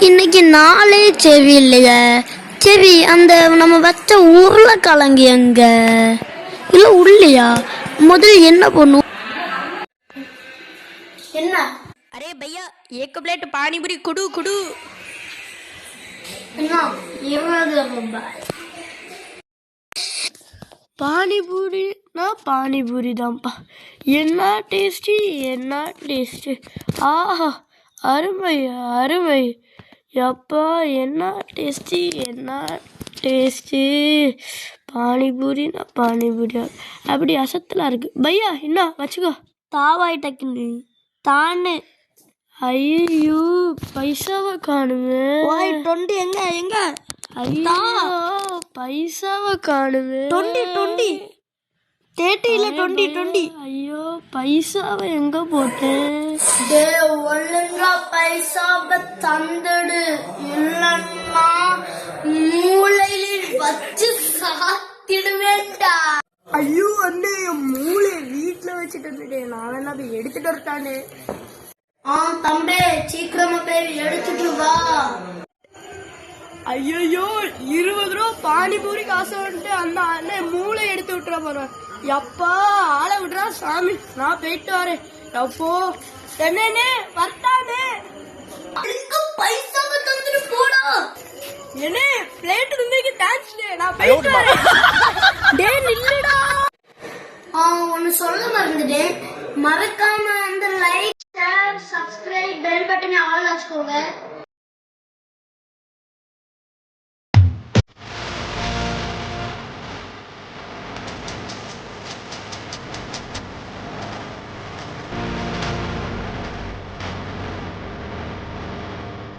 இன்னைக்கு நாளே செவி இல்லையா? செவி அந்த நம்ம வச்ச உருளைக்கிழங்கு எங்க இல்ல உள்ளியா? முதல்ல என்ன பண்ணும்? என்ன? अरे भैया एक प्लेट पानी पूरी कुडू कुडू என்ன 20 ரூபாய் பானிபூரினா பானிபூரி தான்ப்பா. என்ன டேஸ்டி, என்ன டேஸ்ட்டு! ஆஹா, அருமை அருமை! எப்பா என்ன டேஸ்டி, என்ன டேஸ்ட்டு! பானிபூரினா பானிபூரியா அப்படி அசத்தலாம் இருக்கு. பையா என்ன வச்சுக்கோ. தாவாய் டக்குன்னு தானே. ஐயோ பைசாவை காணுமே. 20 எங்க எங்க ஐயோ பைசாவை காணுமே. 20 தேட்டியில 20 ஐயோ பைசாவை எங்க போட்டேன்? ஒழுங்கா பைசாவை தந்துடு, இல்லன்னா மூளையில் வச்சு சாத்திடுவேண்டா. ஐயோ அண்ணே, என் மூளை வீட்டுல வச்சுட்டு வந்துட்டேன். நான் வேணா போய் எடுத்துட்டு வரட்டானே. தம்பி சீக்கிரமா போய் எடுத்துட்டு வா. ஐயோ 20 ரூபா பானிபூரி காசு வந்துட்டு அந்த அண்ணன் மூளை எடுத்து விட்டுற போறேன். எப்பா ஆளை விடுறா சாமி, நான் போயிட்டு வரேன். எப்போ என்னே வரட்டானே. பைசாவை தந்துட்டு போடா. என்ன பிளேட் தந்ததுக்கு தேங்க்ஸ், நான் போயிட்டு வரேன். டேய் நில்லுடா. ஒன்னு சொல்ல மறந்துட்டேன். மறக்காம அந்த லைக், ஷேர், சப்ஸ்கிரைப், பெல் பட்டனை ஆல் வச்சுக்கோங்க.